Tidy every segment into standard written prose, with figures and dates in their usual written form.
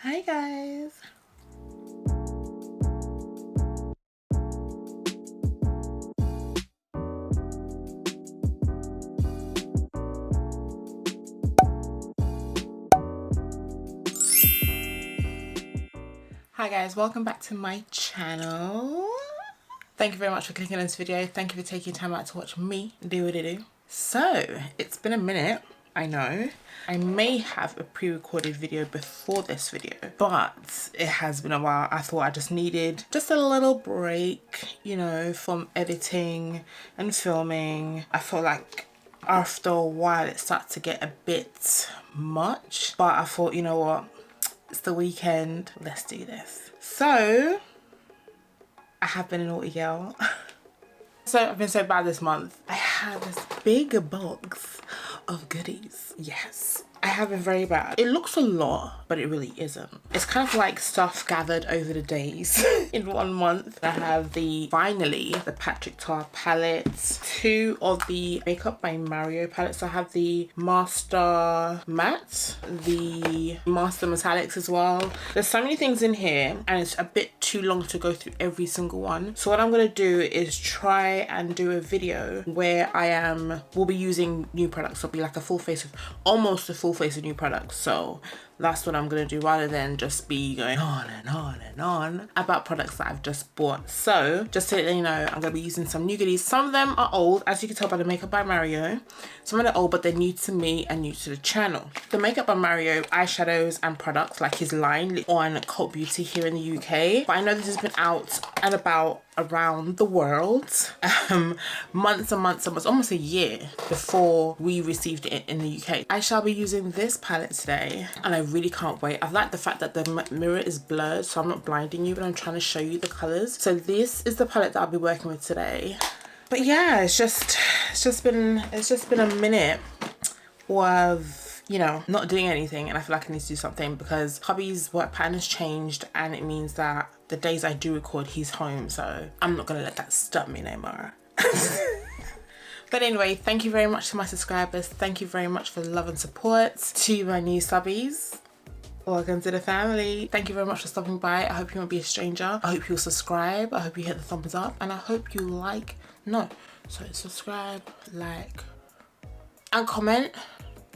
Hi guys. Hi guys, welcome back to my channel. Thank you very much for clicking on this video. Thank you for taking time out to watch me do what I do. So it's been a minute, I know. I may have a pre-recorded video before this video, but it has been a while. I thought I just needed just a little break, you know, from editing and filming. I feel like after a while it started to get a bit much, but I thought, you know what, it's the weekend, let's do this. So I have been a naughty girl. So I've been so bad this month. I have this big box of goodies. Yes, I have been very bad. It looks a lot, but it really isn't. It's kind of like stuff gathered over the days in 1 month. I have finally the Patrick Tar palettes, 2 of the Makeup by Mario palettes. I have the Master Matte, the Master Metallics as well. There's so many things in here and it's a bit too long to go through every single one. So what I'm gonna do is try and do a video where will be using new products. It'll be like a full face of, almost a full face of new products. So that's what I'm gonna do rather than just be going on and on and on about products that I've just bought. So just to let you know, I'm gonna be using some new goodies. Some of them are old, as you can tell by the Makeup by Mario. Some of them are old, but they're new to me and new to the channel. The Makeup by Mario eyeshadows and products, like his line on Cult Beauty here in the UK. But I know this has been out and about around the world months and months and months, almost a year before we received it in the UK. I shall be using this palette today and I really can't wait. I like the fact that the mirror is blurred, so I'm not blinding you, but I'm trying to show you the colors. So this is the palette that I'll be working with today. But yeah, it's just been a minute of, you know, not doing anything, and I feel like I need to do something because hubby's work pattern has changed and it means that the days I do record he's home, so I'm not gonna let that stop me no more. But anyway, thank you very much to my subscribers. Thank you very much for the love and support. To my new subbies, welcome to the family. Thank you very much for stopping by. I hope you won't be a stranger. I hope you'll subscribe. I hope you hit the thumbs up, and I hope you subscribe, like, and comment.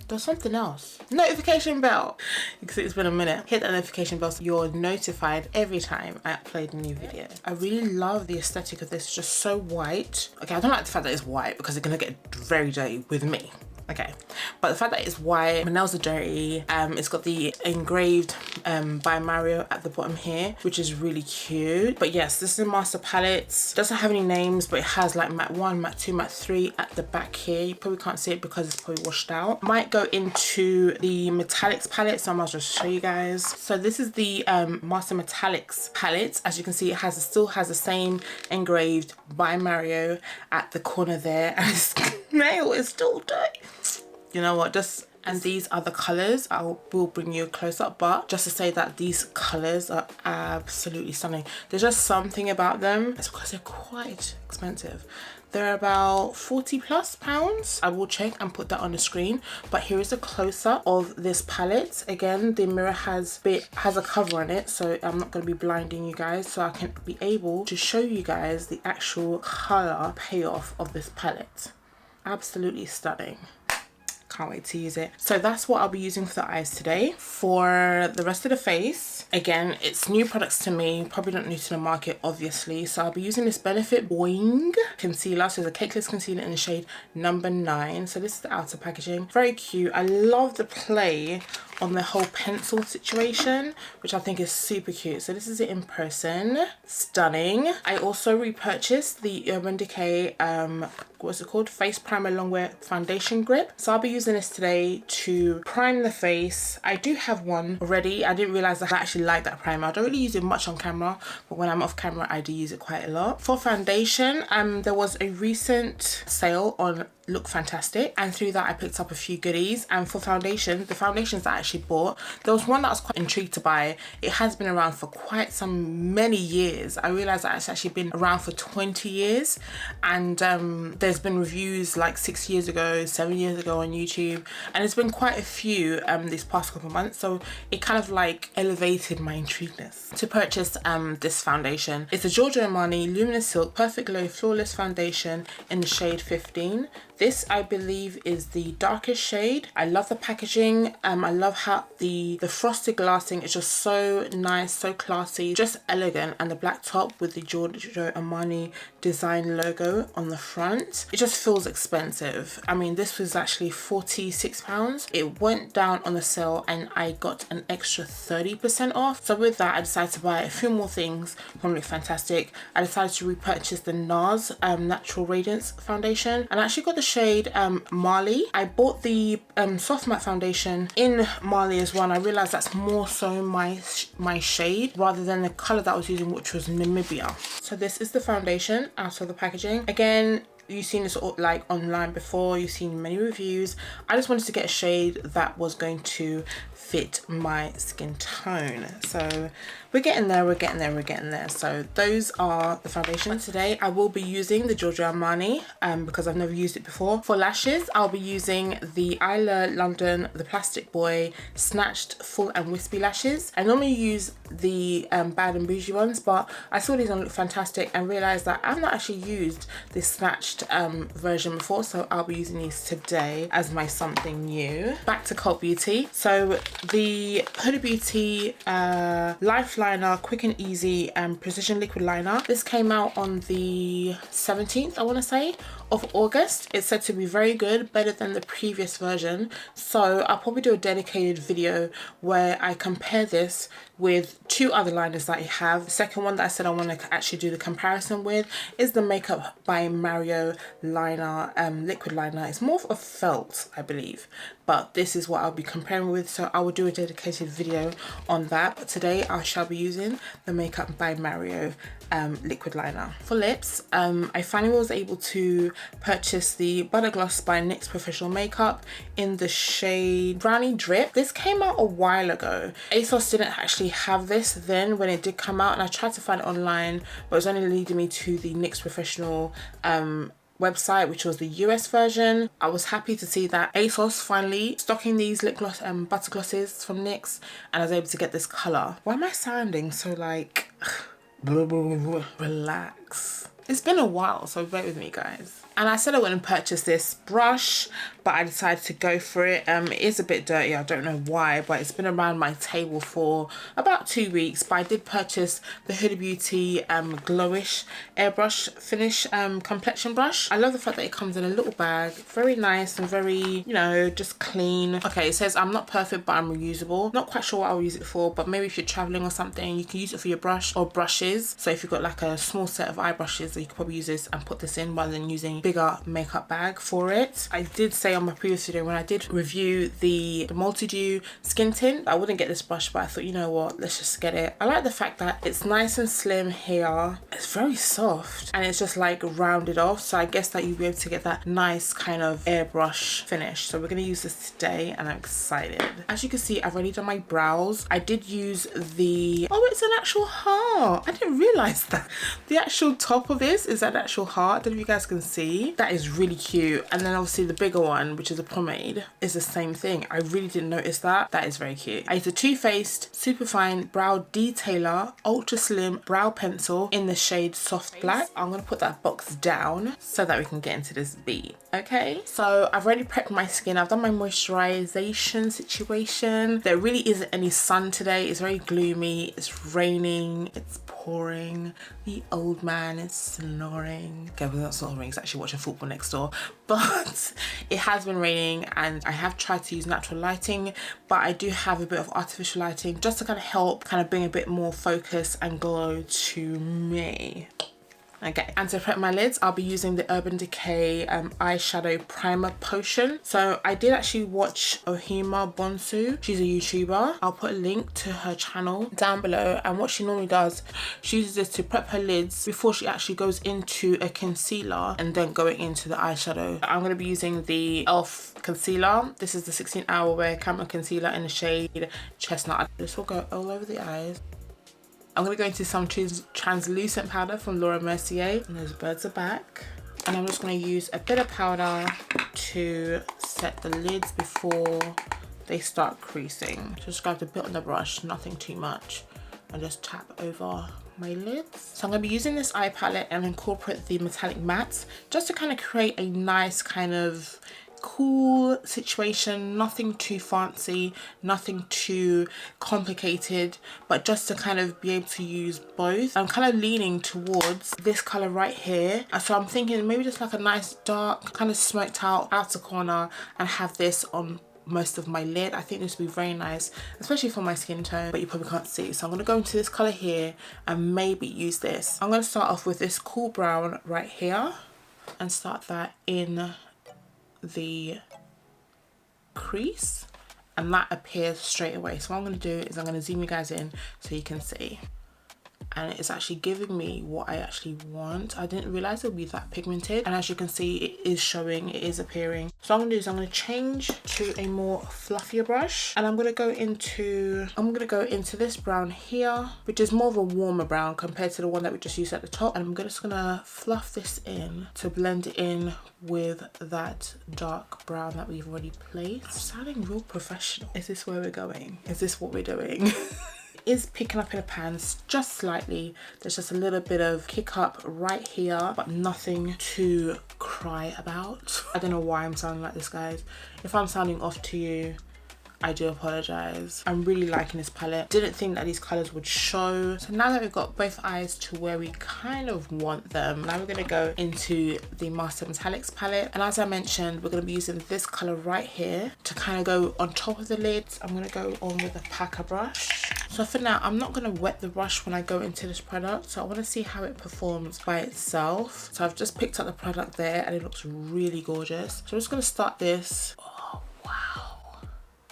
There's something else. Notification bell. Because it's been a minute. Hit that notification bell so you're notified every time I upload a new video. I really love the aesthetic of this. It's just so white. Okay, I don't like the fact that it's white because it's gonna get very dirty with me. Okay, but the fact that it's white, my nails are dirty, it's got the engraved by Mario at the bottom here, which is really cute. But yes, this is a master palette. Doesn't have any names, but it has like matte 1, matte 2, matte 3 at the back here. You probably can't see it because it's probably washed out. Might go into the metallics palette, so I might just show you guys. So this is the master metallics palette. As you can see, it still has the same engraved by Mario at the corner there, and his nail is still dirty. You know what, and these are the colors. I will bring you a close up, but just to say that these colors are absolutely stunning. There's just something about them. It's because they're quite expensive. They're about £40+. I will check and put that on the screen, but here is a close-up of this palette. Again, the mirror has a cover on it, so I'm not going to be blinding you guys, so I can be able to show you guys the actual color payoff of this palette. Absolutely stunning. Can't wait to use it. So that's what I'll be using for the eyes today. For the rest of the face, again, it's new products to me, probably not new to the market, obviously. So I'll be using this Benefit Boing concealer. So it's a cakeless concealer in the shade number 9. So this is the outer packaging. Very cute. I love the play on the whole pencil situation, which I think is super cute. So this is it in person. Stunning. I also repurchased the Urban Decay what's it called, face primer longwear foundation grip. So I'll be using this today to prime the face. I do have one already. I didn't realize that I actually like that primer. I don't really use it much on camera, but when I'm off camera I do use it quite a lot. For foundation, there was a recent sale on Look Fantastic, and through that I picked up a few goodies. And for foundation, the foundations that I actually bought, there was one that I was quite intrigued to buy. It has been around for quite many years. I realized that it's actually been around for 20 years, and there's There's been reviews like 6 years ago, 7 years ago on YouTube, and there's been quite a few these past couple of months, so it kind of like elevated my intrigueness to purchase this foundation. It's a Giorgio Armani Luminous Silk Perfect Glow Flawless Foundation in the shade 15. This, I believe, is the darkest shade. I love the packaging. I love how the frosted glassing is just so nice, so classy, just elegant, and the black top with the Giorgio Armani design logo on the front. It just feels expensive. I mean, this was actually £46. It went down on the sale and I got an extra 30% off. So with that, I decided to buy a few more things from Look Fantastic. I decided to repurchase the Nars Natural Radiance foundation, and I actually got the shade Marley. I bought the soft matte foundation in Marley as well, and I realized that's more so my shade rather than the color that I was using, which was Namibia. So this is the foundation out of the packaging. Again, you've seen this like online before, you've seen many reviews. I just wanted to get a shade that was going to fit my skin tone. So we're getting there, we're getting there, we're getting there. So those are the foundations. Today I will be using the Giorgio Armani because I've never used it before. For lashes, I'll be using the Eyeshadow London, the Plastic Boy Snatched Full and Wispy lashes. I normally use the Bad and Bougie ones, but I saw these on Look Fantastic and realized that I've not actually used this snatched version before, so I'll be using these today as my something new. Back to Cult Beauty. So the Huda Beauty Lifeliner Quick and Easy Precision Liquid Liner. This came out on the 17th, I want to say, of August. It's said to be very good, better than the previous version. So I'll probably do a dedicated video where I compare this with two other liners that I have. The second one that I said I want to actually do the comparison with is the Makeup by Mario liner, liquid liner. It's more of a felt, I believe, but this is what I'll be comparing with, so I will do a dedicated video on that. But today I shall be using the Makeup by Mario liquid liner. For lips, I finally was able to purchase the Butter Gloss by NYX Professional Makeup in the shade Brownie Drip. This came out a while ago. ASOS didn't actually have this then when it did come out, and I tried to find it online, but it was only leading me to the NYX Professional website, which was the US version. I was happy to see that ASOS finally stocking these lip gloss butter glosses from NYX, and I was able to get this color. Why am I sounding so like relax? It's been a while, so bear with me, guys. And I said I wouldn't purchase this brush, but I decided to go for it. It is a bit dirty, I don't know why, but it's been around my table for about 2 weeks. But I did purchase the Huda Beauty Glowish Airbrush Finish Complexion Brush. I love the fact that it comes in a little bag. Very nice and very, you know, just clean. Okay, it says I'm not perfect, but I'm reusable. Not quite sure what I'll use it for, but maybe if you're traveling or something, you can use it for your brush or brushes. So if you've got like a small set of eye brushes, you could probably use this and put this in rather than using bigger makeup bag for it. I did say on my previous video when I did review the Multi-Dew Skin Tint, I wouldn't get this brush, but I thought, you know what, let's just get it. I like the fact that it's nice and slim here. It's very soft and it's just like rounded off, so I guess that you'll be able to get that nice kind of airbrush finish. So we're going to use this today and I'm excited. As you can see, I've already done my brows. I did use the, oh, it's an actual heart. I didn't realize that. The actual top of this is an actual heart. I don't know if you guys can see. That is really cute. And then obviously the bigger one, which is a pomade, is the same thing. I really didn't notice that. That is very cute. I used a Too Faced Superfine Brow Detailer Ultra Slim Brow Pencil in the shade Soft Black. I'm going to put that box down so that we can get into this beat. Okay, so I've already prepped my skin. I've done my moisturization situation. There really isn't any sun today. It's very gloomy. It's raining. It's pouring. The old man is snoring. Okay, well, that's not snoring. He's actually watching football next door. But it has been raining and I have tried to use natural lighting, but I do have a bit of artificial lighting just to kind of help kind of bring a bit more focus and glow to me. Okay, and to prep my lids, I'll be using the Urban Decay eyeshadow primer potion. So I did actually watch Ohima Bonsu. She's a YouTuber. I'll put a link to her channel down below. And what she normally does, she uses this to prep her lids before she actually goes into a concealer and then going into the eyeshadow. I'm going to be using the e.l.f. concealer. This is the 16-Hour Wear Camera Concealer in the shade Chestnut. This will go all over the eyes. I'm going to go into some translucent powder from Laura Mercier, and those birds are back. And I'm just going to use a bit of powder to set the lids before they start creasing. Just grab a bit on the brush, nothing too much, and just tap over my lids. So I'm going to be using this eye palette and incorporate the metallic mattes just to kind of create a nice kind of cool situation, nothing too fancy, nothing too complicated, but just to kind of be able to use both. I'm kind of leaning towards this color right here, so I'm thinking maybe just like a nice dark kind of smoked out outer corner and have this on most of my lid. I think this would be very nice, especially for my skin tone, but you probably can't see. So I'm going to go into this color here and maybe use this. I'm going to start off with this cool brown right here and start that in the crease, and that appears straight away. So what I'm going to do is I'm going to zoom you guys in so you can see, and it's actually giving me what I actually want. I didn't realize it would be that pigmented, and as you can see, it is showing, it is appearing. So what I'm going to do is I'm going to change to a more fluffier brush, and I'm going to go into this brown here, which is more of a warmer brown compared to the one that we just used at the top, and I'm just going to fluff this in to blend it in with that dark brown that we've already placed. Sounding real professional. Is this where we're going? Is this what we're doing? Is picking up in the pans just slightly. There's just a little bit of kick up right here, but nothing to cry about. I don't know why I'm sounding like this, guys. If I'm sounding off to you, I do apologize. I'm really liking this palette. Didn't think that these colors would show. So now that we've got both eyes to where we kind of want them, now we're going to go into the Master Metallics palette. And as I mentioned, we're going to be using this color right here to kind of go on top of the lids. I'm going to go on with a packer brush. So for now, I'm not going to wet the brush when I go into this product. So I want to see how it performs by itself. So I've just picked up the product there and it looks really gorgeous. So I'm just going to start this. Oh, wow.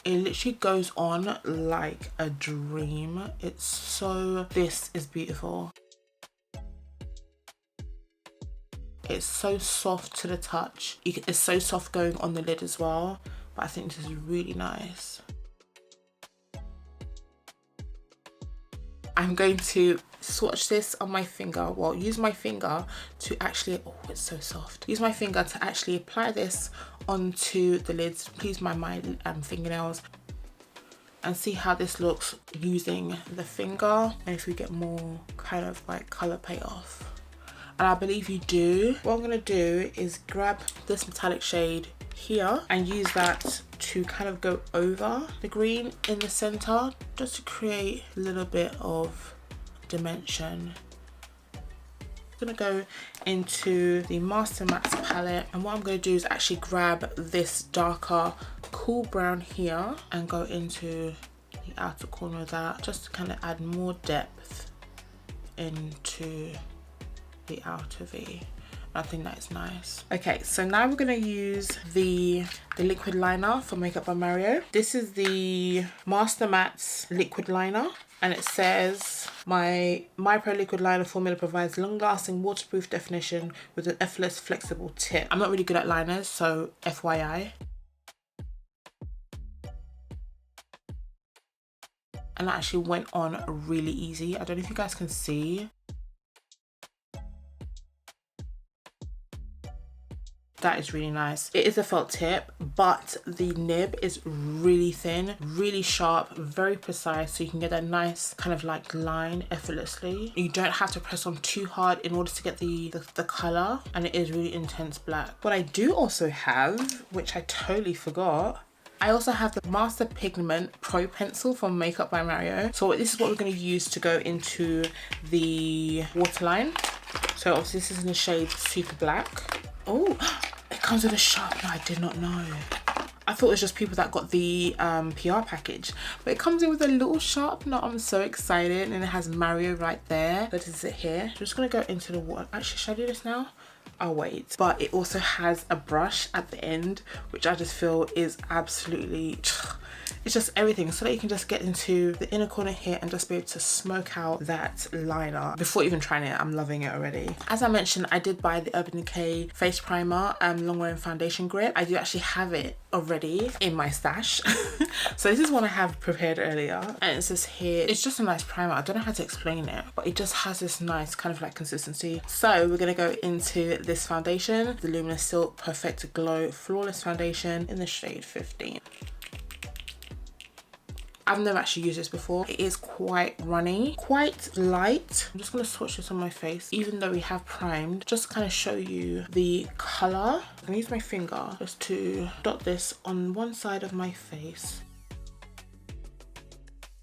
It literally goes on like a dream. This is beautiful. It's so soft to the touch. It's so soft going on the lid as well. But I think this is really nice. I'm going to swatch this on my finger. Well, use my finger to actually, oh, it's so soft. Use my finger to actually apply this onto the lids. Please mind my fingernails. And see how this looks using the finger. And if we get more kind of like color payoff. And I believe you do. What I'm gonna do is grab this metallic shade here and use that to kind of go over the green in the center, just to create a little bit of dimension. I'm gonna go into the Master Mattes palette, and what I'm gonna do is actually grab this darker cool brown here and go into the outer corner of that, just to kind of add more depth into the outer V. I think that is nice. Okay, so now we're gonna use the liquid liner for Makeup by Mario. This is the Master Mattes liquid liner, and it says, my Pro liquid liner formula provides long-lasting waterproof definition with an effortless flexible tip. I'm not really good at liners, so FYI. And that actually went on really easy. I don't know if you guys can see. That is really nice. It is a felt tip, but the nib is really thin, really sharp, very precise, so you can get that nice kind of like line effortlessly. You don't have to press on too hard in order to get the color, and it is really intense black. What I do also have, which I totally forgot, I also have the Master Pigment Pro Pencil from Makeup by Mario. So this is what we're going to use to go into the waterline. So obviously this is in the shade Super Black. Oh, it comes with a sharpener. I did not know. I thought it was just people that got the PR package, but it comes in with a little sharpener. I'm so excited, and it has Mario right there. That is it here. I'm just gonna go into the water. Actually, should I do this now? I'll wait. But it also has a brush at the end, which I just feel is absolutely, It's just everything so that you can just get into the inner corner here and just be able to smoke out that liner. Before even trying it, I'm loving it already. As I mentioned, I did buy the Urban Decay face primer long wearing foundation grip. I do actually have it already in my stash. So this is one I have prepared earlier, and it says here, it's just a nice primer. I don't know how to explain it, but it just has this nice kind of like consistency. So we're gonna go into this foundation, the Luminous Silk Perfect Glow Flawless Foundation in the shade 15. I've never actually used this before. It is quite runny, quite light. I'm just gonna swatch this on my face, even though we have primed, just to kind of show you the color. I'm gonna use my finger just to dot this on one side of my face.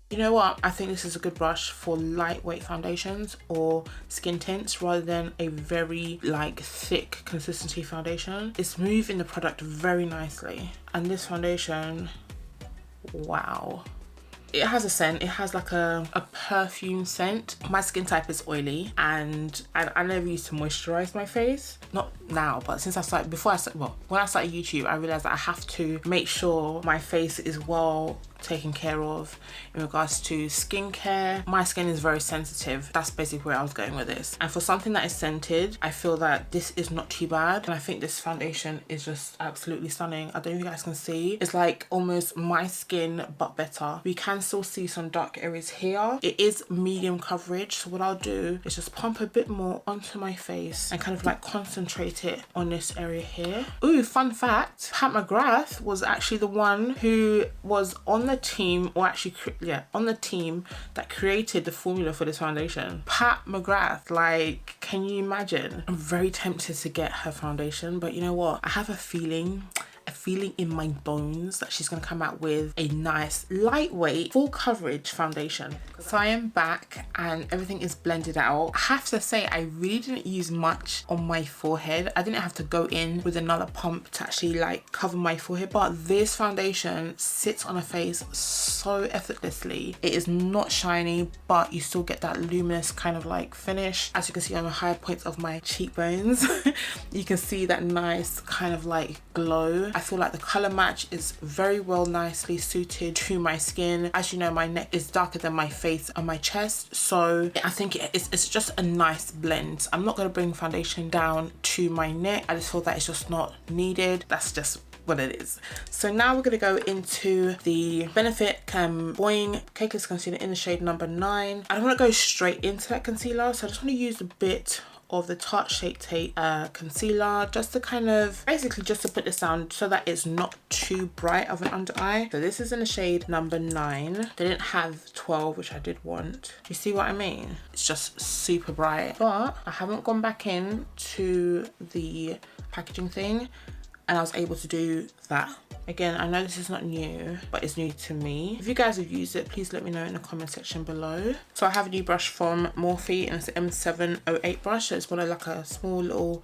You know what? I think this is a good brush for lightweight foundations or skin tints rather than a very like thick consistency foundation. It's moving the product very nicely. And this foundation, wow. It has a scent. It has like a perfume scent. My skin type is oily, and I never used to moisturize my face. Not now, but since I started, when I started YouTube, I realized that I have to make sure my face is well taken care of in regards to skincare. My skin is very sensitive. That's basically where I was going with this. And for something that is scented, I feel that this is not too bad. And I think this foundation is just absolutely stunning. I don't know if you guys can see. It's like almost my skin, but better. We can still see some dark areas here. It is medium coverage. So what I'll do is just pump a bit more onto my face and kind of like concentrate it on this area here. Ooh, fun fact, Pat McGrath was actually the one who was on the team, or actually on the team that created the formula for this foundation. Pat McGrath, like, can you imagine? I'm very tempted to get her foundation, but you know what, I have a feeling in my bones that she's gonna come out with a nice lightweight full coverage foundation. So I am back and everything is blended out. I have to say, I really didn't use much on my forehead. I didn't have to go in with another pump to actually like cover my forehead, but this foundation sits on a face so effortlessly. It is not shiny, but you still get that luminous kind of like finish. As you can see on the higher points of my cheekbones, you can see that nice kind of like glow. I feel like the color match is very well nicely suited to my skin. As you know, my neck is darker than my face and my chest, so I think it's just a nice blend. I'm not going to bring foundation down to my neck. I just feel that it's just not needed. That's just what it is. So now we're going to go into the Benefit Boing Cakeless Concealer in the shade number 9. I don't want to go straight into that concealer, so I just want to use a bit of the Tarte Shape Tape concealer just to kind of basically just to put this down so that it's not too bright of an under eye. So this is in the shade number 9. They didn't have 12, which I did want. You see what I mean? It's just super bright, but I haven't gone back in to the packaging thing and I was able to do that. Again, I know this is not new, but it's new to me. If you guys have used it, please let me know in the comment section below. So I have a new brush from Morphe, and it's the M708 brush. So it's one of like a small little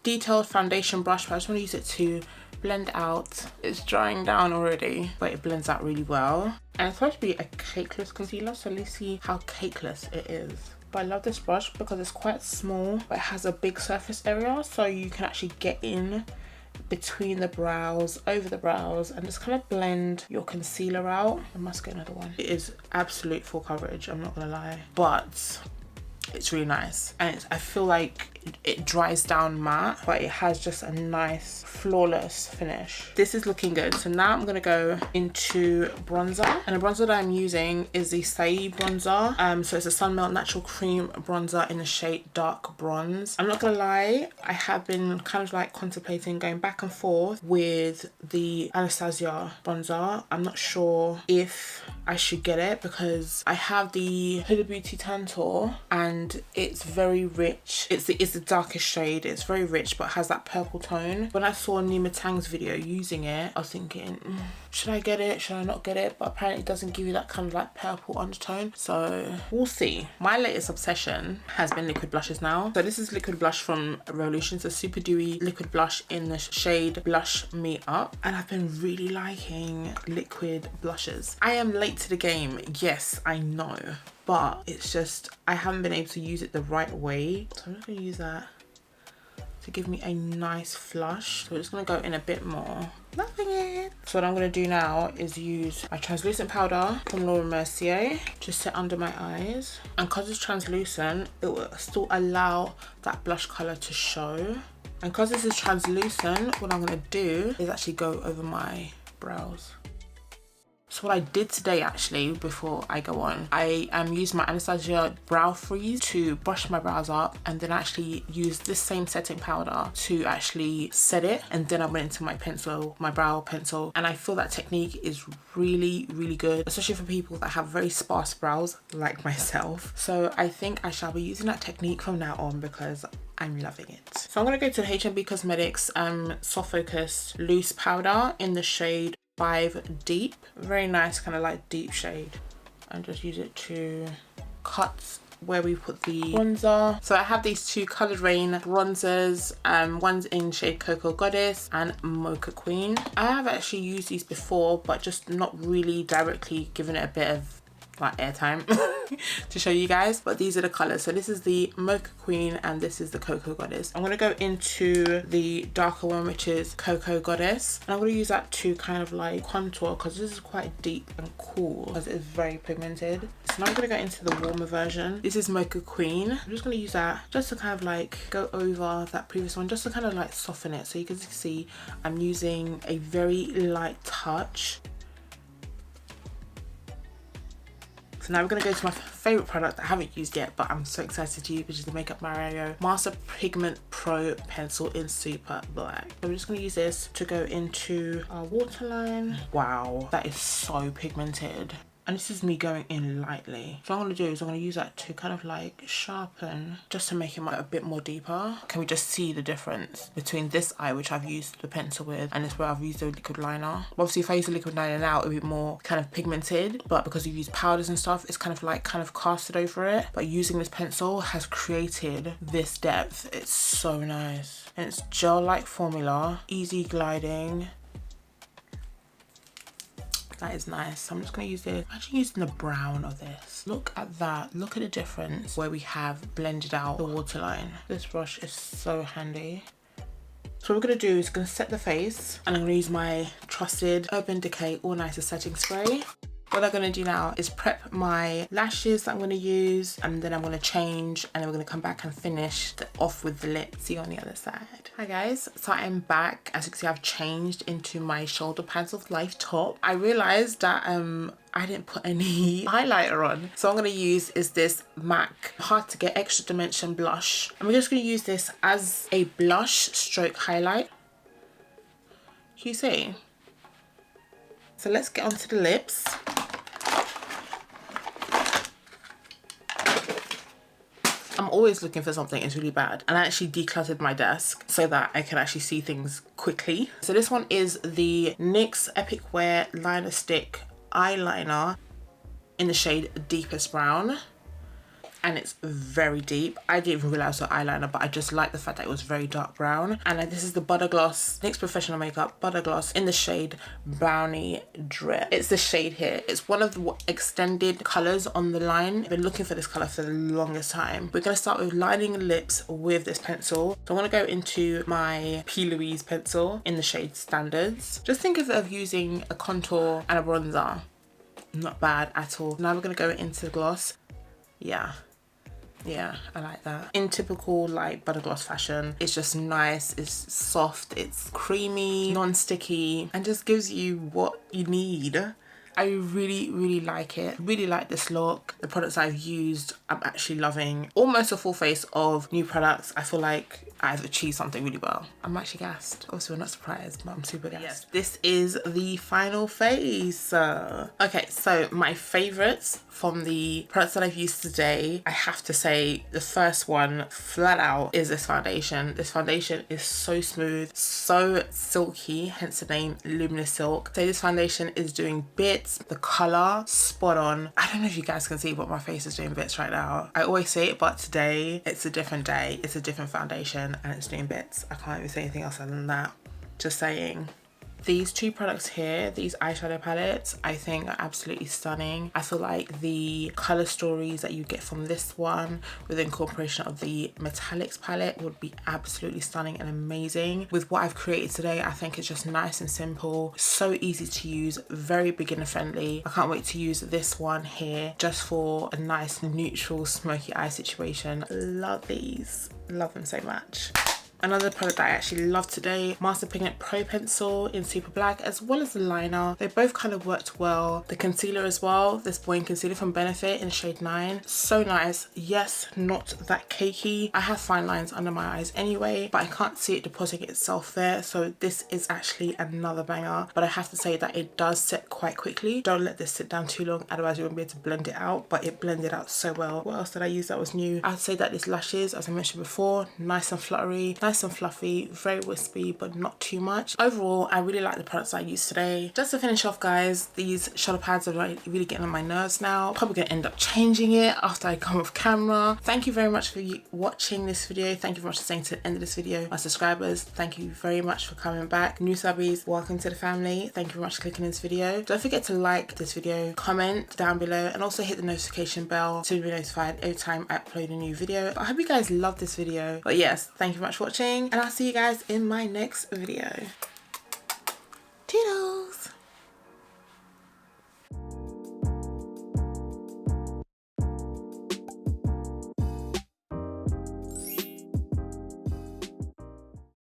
detailed foundation brush, but I just want to use it to blend out. It's drying down already, but it blends out really well. And it's supposed to be a cakeless concealer, so let's see how cakeless it is. But I love this brush because it's quite small, but it has a big surface area, so you can actually get in between the brows, over the brows, and just kind of blend your concealer out. I must get another one. It is absolute full coverage, I'm not gonna lie, but it's really nice, and I feel like it dries down matte, but it has just a nice flawless finish. This is looking good. So now I'm gonna go into bronzer, and the bronzer that I'm using is the Saï bronzer. So it's a Sunmelt Natural Cream bronzer in the shade Dark Bronze. I'm not gonna lie, I have been kind of like contemplating going back and forth with the Anastasia bronzer. I'm not sure if I should get it because I have the Huda Beauty Tantour and it's very rich. It's the darkest shade. It's very rich but has that purple tone. When I saw Nima Tang's video using it, I was thinking, should I get it? Should I not get it? But apparently it doesn't give you that kind of like purple undertone. So we'll see. My latest obsession has been liquid blushes now. So this is liquid blush from Revolution. It's a super dewy liquid blush in the shade Blush Me Up. And I've been really liking liquid blushes. I am late to the game. Yes, I know. But it's just, I haven't been able to use it the right way. So I'm just gonna use that to give me a nice flush. So we're just gonna go in a bit more. Loving it. So what I'm gonna do now is use my translucent powder from Laura Mercier to set under my eyes. And because it's translucent, it will still allow that blush color to show. And because this is translucent, what I'm gonna do is actually go over my brows. So what I did today actually, before I go on, I used my Anastasia brow freeze to brush my brows up, and then actually used this same setting powder to actually set it, and then I went into my pencil, my brow pencil, and I feel that technique is really, really good, especially for people that have very sparse brows like myself. So I think I shall be using that technique from now on because I'm loving it. So I'm gonna go to the HB Cosmetics Soft Focus Loose Powder in the shade 5 Deep. Very nice kind of like deep shade, and just use it to cut where we put the bronzer. So I have these two Coloured Rain bronzers, one's in shade Cocoa Goddess and Mocha Queen. I have actually used these before, but just not really directly given it a bit of like airtime to show you guys, but these are the colors. So this is the Mocha Queen and this is the Cocoa Goddess. I'm going to go into the darker one, which is Cocoa Goddess, and I'm going to use that to kind of like contour because this is quite deep and cool because it's very pigmented. So now I'm going to go into the warmer version. This is Mocha Queen. I'm just going to use that just to kind of like go over that previous one, just to kind of like soften it. So you can see I'm using a very light touch. So now we're going to go to my favourite product that I haven't used yet, but I'm so excited to use, which is the Makeup Mario Master Pigment Pro Pencil in Super Black. So we're just going to use this to go into our waterline. Wow, that is so pigmented. And this is me going in lightly. So what I'm going to do is I'm going to use that to kind of like sharpen, just to make it a bit more deeper. Can we just see the difference between this eye, which I've used the pencil with, and this where I've used the liquid liner. Obviously if I use the liquid liner now, it'll be more kind of pigmented, but because you've used powders and stuff, it's kind of casted over it. But using this pencil has created this depth. It's so nice. And it's gel-like formula, easy gliding. That is nice. So I'm just going to use this. I'm actually using the brown of this. Look at that. Look at the difference where we have blended out the waterline. This brush is so handy. So what we're going to do is going to set the face, and I'm going to use my trusted Urban Decay All Nighter Setting Spray. What I'm going to do now is prep my lashes that I'm going to use, and then I'm going to change, and then we're going to come back and finish off with the lip. See you on the other side. Hi guys, so I'm back. As you can see, I've changed into my Shoulder Pads of Life top. I realised that I didn't put any highlighter on. So what I'm going to use is this MAC Hard to Get Extra Dimension blush. And we're just going to use this as a blush stroke highlight. Can you see? So let's get onto the lips. I'm always looking for something that's really bad, and I actually decluttered my desk so that I can actually see things quickly. So this one is the NYX Epic Wear Liner Stick Eyeliner in the shade Deepest Brown. And it's very deep. I didn't even realize it was eyeliner, but I just like the fact that it was very dark brown. And this is the Butter Gloss NYX Professional Makeup Butter Gloss in the shade Brownie Drip. It's the shade here. It's one of the extended colors on the line. I've been looking for this color for the longest time. We're gonna start with lining the lips with this pencil. So I'm gonna go into my P. Louise pencil in the shade Standards. Just think of using a contour and a bronzer. Not bad at all. Now we're gonna go into the gloss. Yeah, I like that. In typical like butter gloss fashion, it's just nice, it's soft, it's creamy, non-sticky, and just gives you what you need. I really like it. Really like this look. The products I've used, I'm actually loving. Almost a full face of new products. I feel like I've achieved something really well. I'm actually gassed. Obviously we're not surprised, but I'm super gassed. Yes, this is the final face. Okay, so my favorites from the products that I've used today, I have to say the first one flat out is this foundation. This foundation is so smooth, so silky, hence the name Luminous Silk. So this foundation is doing bits. The color spot on. I don't know if you guys can see, but my face is doing bits right now. I always say it, but today it's a different day. It's a different foundation and it's doing bits. I can't even say anything else other than that. Just saying. These two products here, these eyeshadow palettes, I think are absolutely stunning. I feel like the color stories that you get from this one with the incorporation of the metallics palette would be absolutely stunning and amazing. With what I've created today, I think it's just nice and simple, so easy to use, very beginner friendly. I can't wait to use this one here just for a nice neutral smoky eye situation. Love these, love them so much. Another product that I actually love today, Master Pigment Pro Pencil in Super Black, as well as the liner. They both kind of worked well. The concealer as well, this Boing concealer from Benefit in shade 9. So nice. Yes, not that cakey. I have fine lines under my eyes anyway, but I can't see it depositing itself there. So this is actually another banger. But I have to say that it does set quite quickly. Don't let this sit down too long, otherwise you won't be able to blend it out. But it blended out so well. What else did I use that was new? I'd say that this lashes, as I mentioned before, nice and fluttery, nice and fluffy, very wispy, but not too much. Overall, I really like the products I used today. Just to finish off, guys, these shoulder pads are really getting on my nerves now. Probably gonna end up changing it after I come off camera. Thank you very much for watching this video. Thank you very much for staying to the end of this video. My subscribers, thank you very much for coming back. New subbies, welcome to the family. Thank you very much for clicking this video. Don't forget to like this video, comment down below, and also hit the notification bell to be notified every time I upload a new video. I hope you guys love this video. But yes, thank you very much for watching, and I'll see you guys in my next video.